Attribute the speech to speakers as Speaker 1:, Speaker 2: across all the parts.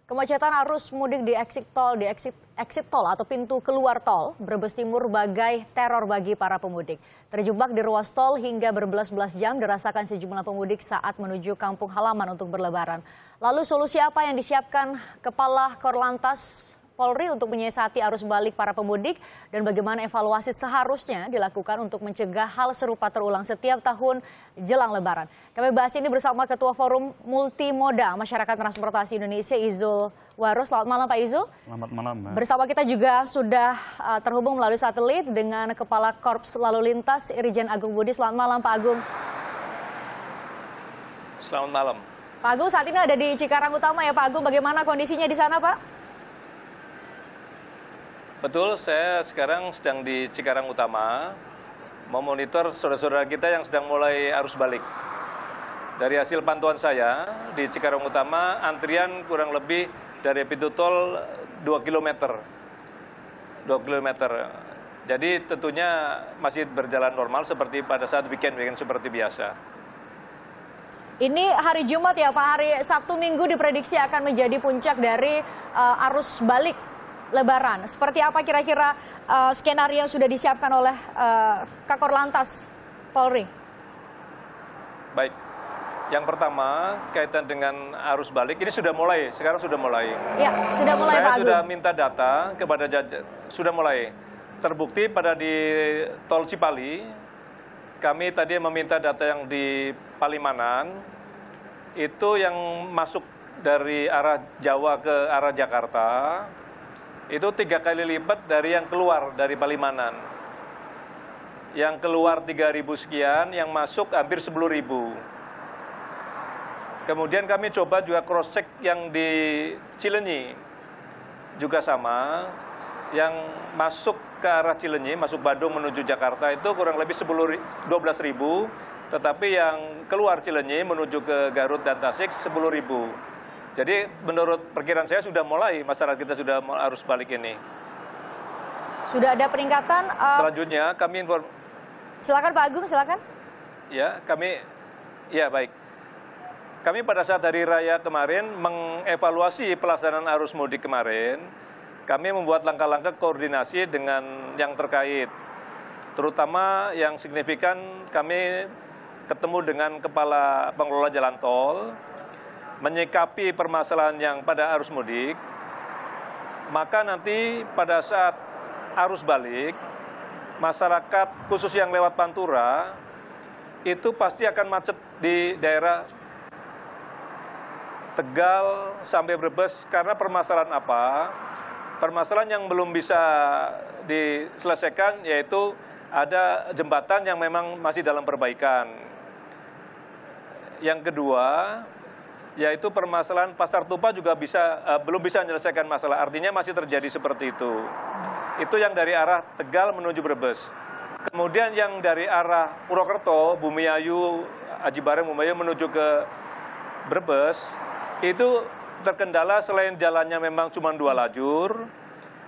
Speaker 1: Kemacetan arus mudik di exit tol atau pintu keluar tol Brebes Timur bagai teror bagi para pemudik. Terjebak di ruas tol hingga berbelas-belas jam dirasakan sejumlah pemudik saat menuju kampung halaman untuk berlebaran. Lalu solusi apa yang disiapkan Kepala Korlantas Polri untuk menyiasati arus balik para pemudik dan bagaimana evaluasi seharusnya dilakukan untuk mencegah hal serupa terulang setiap tahun jelang Lebaran. Kami bahas ini bersama Ketua Forum Multimoda Masyarakat Transportasi Indonesia, Izul Warus. Selamat malam Pak Izul.
Speaker 2: Selamat malam, Mbak.
Speaker 1: Bersama kita juga sudah terhubung melalui satelit dengan Kepala Korps Lalu Lintas Irjen Agung Budi. Selamat malam Pak Agung.
Speaker 3: Selamat malam.
Speaker 1: Pak Agung, saat ini ada di Cikarang Utama ya Pak Agung. Bagaimana kondisinya di sana Pak?
Speaker 3: Betul, saya sekarang sedang di Cikarang Utama, memonitor saudara-saudara kita yang sedang mulai arus balik. Dari hasil pantauan saya, di Cikarang Utama, antrian kurang lebih dari pintu tol 2 km. 2 km. Jadi tentunya masih berjalan normal seperti pada saat weekend seperti biasa.
Speaker 1: Ini hari Jumat ya Pak, hari Sabtu Minggu diprediksi akan menjadi puncak dari arus balik Lebaran. Seperti apa kira-kira skenario yang sudah disiapkan oleh Kakor Lantas Polri?
Speaker 3: Baik, yang pertama kaitan dengan arus balik, ini sudah mulai, sekarang sudah mulai.
Speaker 1: Ya, sudah mulai Pak Agung.
Speaker 3: Saya sudah minta data kepada sudah mulai. Terbukti pada di Tol Cipali, kami tadi meminta data yang di Palimanan, itu yang masuk dari arah Jawa ke arah Jakarta, itu 3 kali lipat dari yang keluar dari Palimanan. Yang keluar 3.000 sekian, yang masuk hampir 10.000. Kemudian kami coba juga cross check yang di Cilenyi, juga sama. Yang masuk ke arah Cilenyi, masuk Badung menuju Jakarta itu kurang lebih 12.000, tetapi yang keluar Cilenyi menuju ke Garut dan Tasik 10.000. Jadi menurut perkiraan saya sudah mulai masyarakat kita sudah arus balik ini.
Speaker 1: Sudah ada peningkatan.
Speaker 3: Selanjutnya kami
Speaker 1: Silakan Pak Agung, silakan.
Speaker 3: Ya, baik. Kami pada saat hari raya kemarin mengevaluasi pelaksanaan arus mudik kemarin. Kami membuat langkah-langkah koordinasi dengan yang terkait. Terutama yang signifikan kami ketemu dengan Kepala Pengelola Jalan Tol, menyikapi permasalahan yang pada arus mudik, maka nanti pada saat arus balik, masyarakat khusus yang lewat Pantura, itu pasti akan macet di daerah Tegal sampai Brebes. Karena permasalahan apa? Permasalahan yang belum bisa diselesaikan, yaitu ada jembatan yang memang masih dalam perbaikan. Yang kedua, yaitu permasalahan Pasar Tumpah juga belum bisa menyelesaikan masalah, artinya masih terjadi seperti itu. Itu yang dari arah Tegal menuju Brebes. Kemudian yang dari arah Purwokerto, Bumiayu, Aji Bareng, Bumiayu menuju ke Brebes, itu terkendala selain jalannya memang cuma 2 lajur,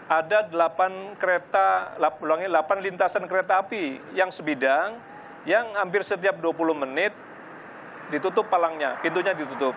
Speaker 3: ada 8 lintasan kereta api yang sebidang, yang hampir setiap 20 menit ditutup palangnya, pintunya ditutup.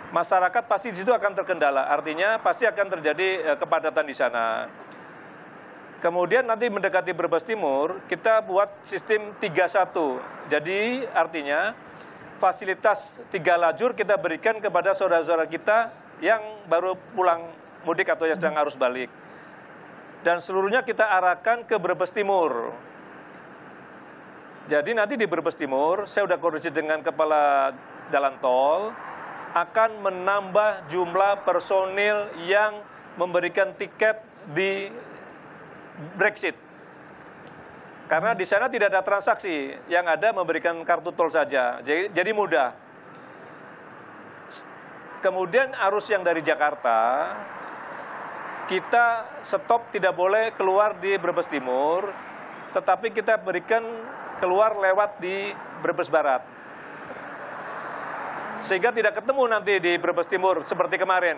Speaker 3: Masyarakat pasti di situ akan terkendala, artinya pasti akan terjadi kepadatan di sana. Kemudian nanti mendekati Brebes Timur, kita buat sistem 3-1. Jadi artinya fasilitas 3 lajur kita berikan kepada saudara-saudara kita yang baru pulang mudik atau yang sedang arus balik. Dan seluruhnya kita arahkan ke Brebes Timur. Jadi nanti di Brebes Timur, saya sudah koordinasi dengan Kepala Jalan Tol, akan menambah jumlah personil yang memberikan tiket di Brexit. Karena di sana tidak ada transaksi, yang ada memberikan kartu tol saja, jadi mudah. Kemudian arus yang dari Jakarta, kita stop tidak boleh keluar di Brebes Timur, tetapi kita berikan keluar lewat di Brebes Barat. Sehingga tidak ketemu nanti di Brebes Timur seperti kemarin.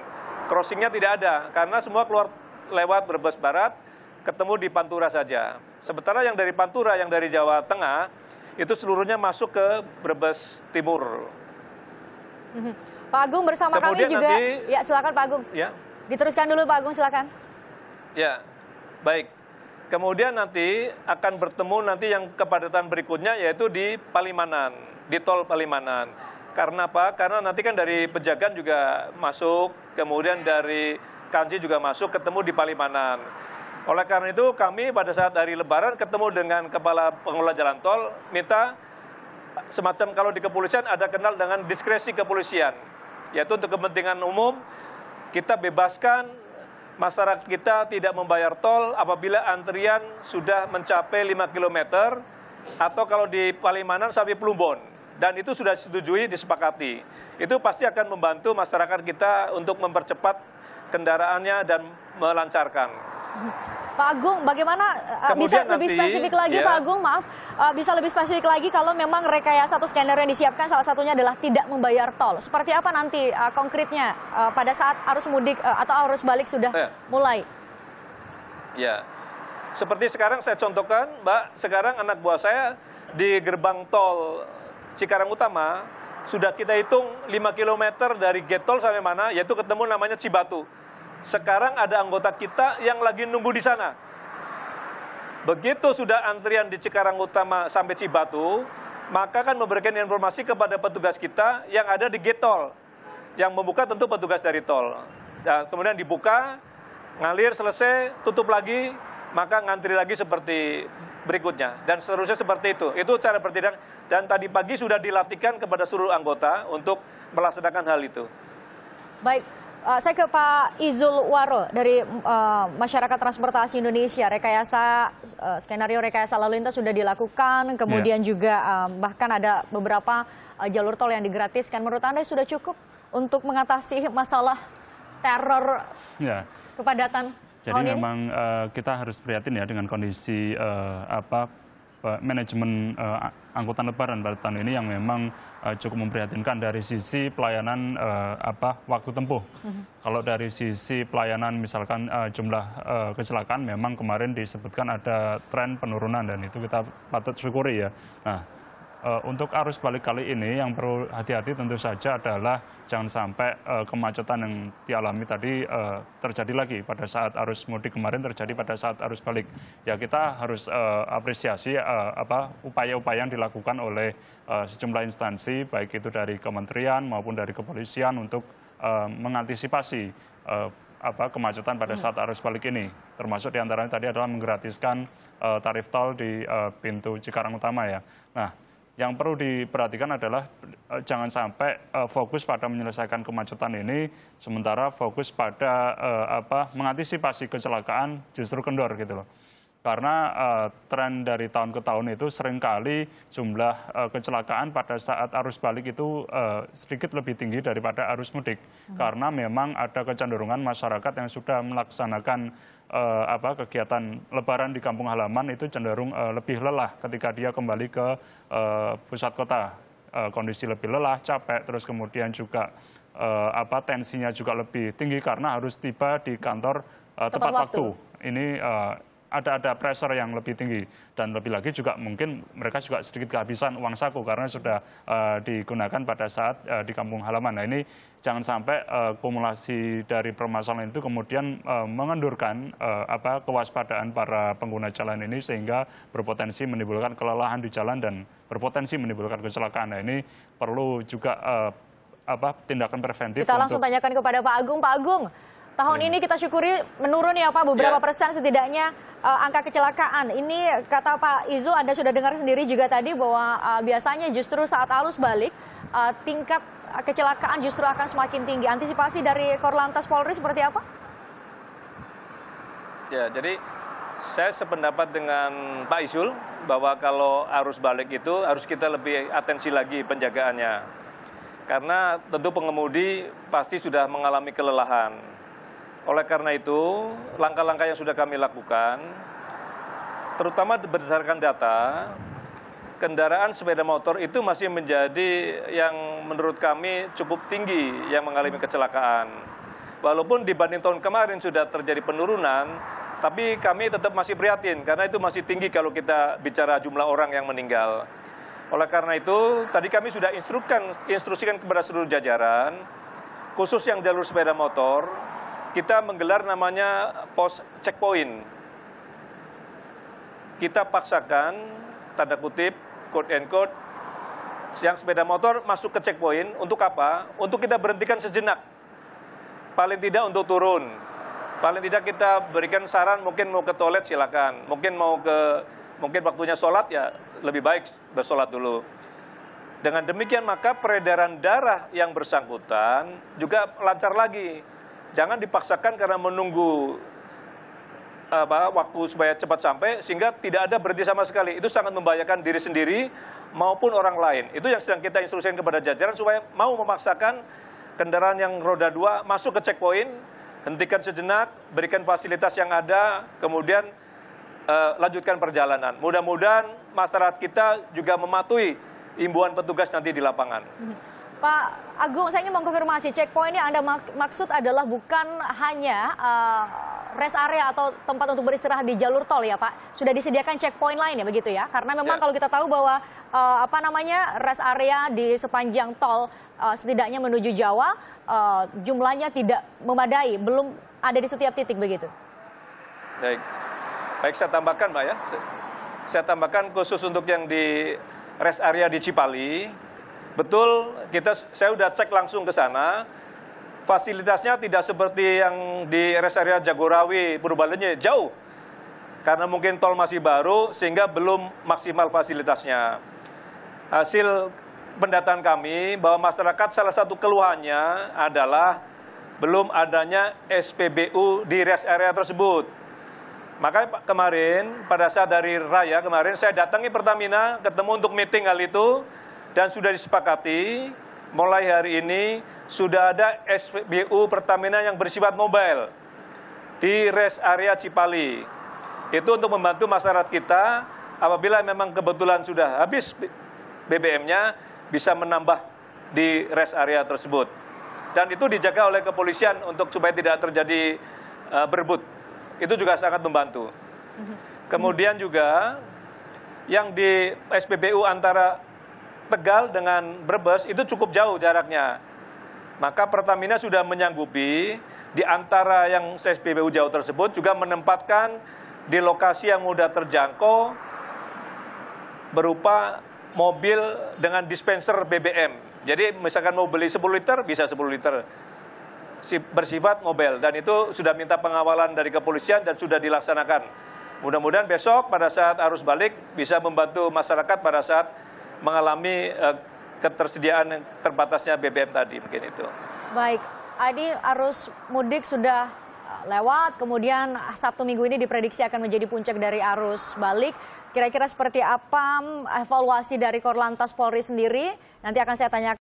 Speaker 3: Crossingnya tidak ada, karena semua keluar lewat Brebes Barat, ketemu di Pantura saja. Sementara yang dari Pantura, yang dari Jawa Tengah, itu seluruhnya masuk ke Brebes Timur.
Speaker 1: Pak Agung bersama kami
Speaker 3: Kemudian
Speaker 1: juga.
Speaker 3: nanti,
Speaker 1: Ya, silakan Pak Agung.
Speaker 3: ya,
Speaker 1: Diteruskan dulu Pak Agung, silakan.
Speaker 3: ya, baik. Kemudian nanti akan bertemu nanti yang kepadatan berikutnya yaitu di Palimanan, di tol Palimanan. Karena apa? Karena nanti kan dari Pejagan juga masuk, kemudian dari Kanci juga masuk, ketemu di Palimanan. Oleh karena itu kami pada saat hari Lebaran ketemu dengan Kepala Pengelola Jalan Tol, minta semacam kalau di kepolisian ada kenal dengan diskresi kepolisian, yaitu untuk kepentingan umum kita bebaskan masyarakat kita tidak membayar tol apabila antrian sudah mencapai 5 km atau kalau di Palimanan sampai Plumbon. Dan itu sudah disetujui, disepakati. Itu pasti akan membantu masyarakat kita untuk mempercepat kendaraannya dan melancarkan.
Speaker 1: Pak Agung, bagaimana bisa lebih spesifik lagi, ya. Pak Agung, maaf, bisa lebih spesifik lagi kalau memang rekayasa atau skenario yang disiapkan salah satunya adalah tidak membayar tol. Seperti apa nanti konkretnya pada saat arus mudik atau arus balik sudah mulai?
Speaker 3: Ya, seperti sekarang saya contohkan, Mbak, sekarang anak buah saya di gerbang tol Cikarang Utama sudah kita hitung 5 km dari gate tol sampai mana, yaitu ketemu namanya Cibatu. Sekarang ada anggota kita yang lagi nunggu di sana. Begitu sudah antrian di Cikarang Utama sampai Cibatu, maka kan memberikan informasi kepada petugas kita yang ada di gate tol. Yang membuka tentu petugas dari tol. Nah, kemudian dibuka, ngalir, selesai, tutup lagi, maka ngantri lagi seperti berikutnya. Dan seterusnya seperti itu. Itu cara bertindak. Dan tadi pagi sudah dilatihkan kepada seluruh anggota untuk melaksanakan hal itu.
Speaker 1: Baik. Saya ke Pak Izul Waro dari Masyarakat Transportasi Indonesia. Skenario rekayasa lalu lintas sudah dilakukan, kemudian juga bahkan ada beberapa jalur tol yang digratiskan. Menurut Anda sudah cukup untuk mengatasi masalah teror kepadatan?
Speaker 2: Jadi memang kita harus prihatin ya dengan kondisi manajemen angkutan lebaran pada tahun ini yang memang cukup memprihatinkan dari sisi pelayanan waktu tempuh. Kalau dari sisi pelayanan misalkan jumlah kecelakaan memang kemarin disebutkan ada tren penurunan dan itu kita patut syukuri ya. Nah, untuk arus balik kali ini yang perlu hati-hati tentu saja adalah jangan sampai kemacetan yang dialami tadi terjadi lagi pada saat arus mudik kemarin terjadi pada saat arus balik. Ya kita harus apresiasi upaya-upaya yang dilakukan oleh sejumlah instansi baik itu dari kementerian maupun dari kepolisian untuk mengantisipasi kemacetan pada saat arus balik ini. Termasuk diantaranya tadi adalah menggratiskan tarif tol di pintu Cikarang Utama ya. Nah, yang perlu diperhatikan adalah jangan sampai fokus pada menyelesaikan kemacetan ini, sementara fokus pada mengantisipasi kecelakaan justru kendor gitu loh. Karena tren dari tahun ke tahun itu seringkali jumlah kecelakaan pada saat arus balik itu sedikit lebih tinggi daripada arus mudik. Karena memang ada kecenderungan masyarakat yang sudah melaksanakan kegiatan lebaran di kampung halaman itu cenderung lebih lelah ketika dia kembali ke pusat kota. Kondisi lebih lelah, capek, terus kemudian juga tensinya juga lebih tinggi karena harus tiba di kantor tepat waktu. Ini ada pressure yang lebih tinggi dan lebih lagi juga mungkin mereka juga sedikit kehabisan uang saku karena sudah digunakan pada saat di kampung halaman. Nah ini jangan sampai kumulasi dari permasalahan itu kemudian mengendurkan kewaspadaan para pengguna jalan ini sehingga berpotensi menimbulkan kelelahan di jalan dan berpotensi menimbulkan kecelakaan. Nah ini perlu juga tindakan preventif.
Speaker 1: Kita langsung tanyakan kepada Pak Agung. Pak Agung, tahun ini kita syukuri menurun ya Pak, beberapa persen setidaknya angka kecelakaan. Ini kata Pak Izul, Anda sudah dengar sendiri juga tadi bahwa biasanya justru saat arus balik tingkat kecelakaan justru akan semakin tinggi. Antisipasi dari Korlantas Polri seperti apa?
Speaker 3: Ya, jadi saya sependapat dengan Pak Izul bahwa kalau arus balik itu harus kita lebih atensi lagi penjagaannya. Karena tentu pengemudi pasti sudah mengalami kelelahan. Oleh karena itu, langkah-langkah yang sudah kami lakukan, terutama berdasarkan data, kendaraan sepeda motor itu masih menjadi yang menurut kami cukup tinggi yang mengalami kecelakaan. Walaupun dibanding tahun kemarin sudah terjadi penurunan, tapi kami tetap masih prihatin karena itu masih tinggi kalau kita bicara jumlah orang yang meninggal. Oleh karena itu, tadi kami sudah instruksikan kepada seluruh jajaran khusus yang jalur sepeda motor, kita menggelar namanya pos checkpoint. Kita paksakan, tanda kutip, quote and quote, yang sepeda motor masuk ke checkpoint untuk apa? Untuk kita berhentikan sejenak. Paling tidak untuk turun. Paling tidak kita berikan saran, mungkin mau ke toilet silakan. Mungkin waktunya sholat ya lebih baik bersolat dulu. Dengan demikian maka peredaran darah yang bersangkutan juga lancar lagi. Jangan dipaksakan karena menunggu waktu supaya cepat sampai sehingga tidak ada berhenti sama sekali. Itu sangat membahayakan diri sendiri maupun orang lain. Itu yang sedang kita instruksikan kepada jajaran supaya mau memaksakan kendaraan yang roda 2 masuk ke checkpoint, hentikan sejenak, berikan fasilitas yang ada, kemudian lanjutkan perjalanan. Mudah-mudahan masyarakat kita juga mematuhi imbauan petugas nanti di lapangan.
Speaker 1: Pak Agung, saya ingin mengkonfirmasi, checkpoint yang Anda maksud adalah bukan hanya rest area atau tempat untuk beristirahat di jalur tol ya Pak? Sudah disediakan checkpoint lain ya begitu ya? Karena memang kalau kita tahu bahwa rest area di sepanjang tol setidaknya menuju Jawa jumlahnya tidak memadai, belum ada di setiap titik begitu.
Speaker 3: Baik, saya tambahkan Pak ya. Saya tambahkan khusus untuk yang di rest area di Cipali, betul saya sudah cek langsung ke sana. Fasilitasnya tidak seperti yang di rest area Jagorawi, Purbalingga, jauh. Karena mungkin tol masih baru sehingga belum maksimal fasilitasnya. Hasil pendataan kami bahwa masyarakat salah satu keluhannya adalah belum adanya SPBU di rest area tersebut. Makanya kemarin pada saat dari Raya kemarin saya datangi Pertamina, ketemu untuk meeting hal itu dan sudah disepakati mulai hari ini sudah ada SPBU Pertamina yang bersifat mobile di rest area Cipali. Itu untuk membantu masyarakat kita apabila memang kebetulan sudah habis BBM-nya bisa menambah di rest area tersebut. Dan itu dijaga oleh kepolisian untuk supaya tidak terjadi berebut. Itu juga sangat membantu. Kemudian juga yang di SPBU antara Tegal dengan Brebes itu cukup jauh jaraknya. Maka Pertamina sudah menyanggupi di antara yang SPBU jauh tersebut juga menempatkan di lokasi yang mudah terjangkau berupa mobil dengan dispenser BBM. Jadi misalkan mau beli 10 liter bisa 10 liter. Bersifat mobile dan itu sudah minta pengawalan dari kepolisian dan sudah dilaksanakan. Mudah-mudahan besok pada saat arus balik bisa membantu masyarakat pada saat mengalami ketersediaan terbatasnya BBM tadi, mungkin itu.
Speaker 1: Baik, Adi, arus mudik sudah lewat, kemudian Sabtu Minggu ini diprediksi akan menjadi puncak dari arus balik. Kira-kira seperti apa evaluasi dari Korlantas Polri sendiri? Nanti akan saya tanyakan.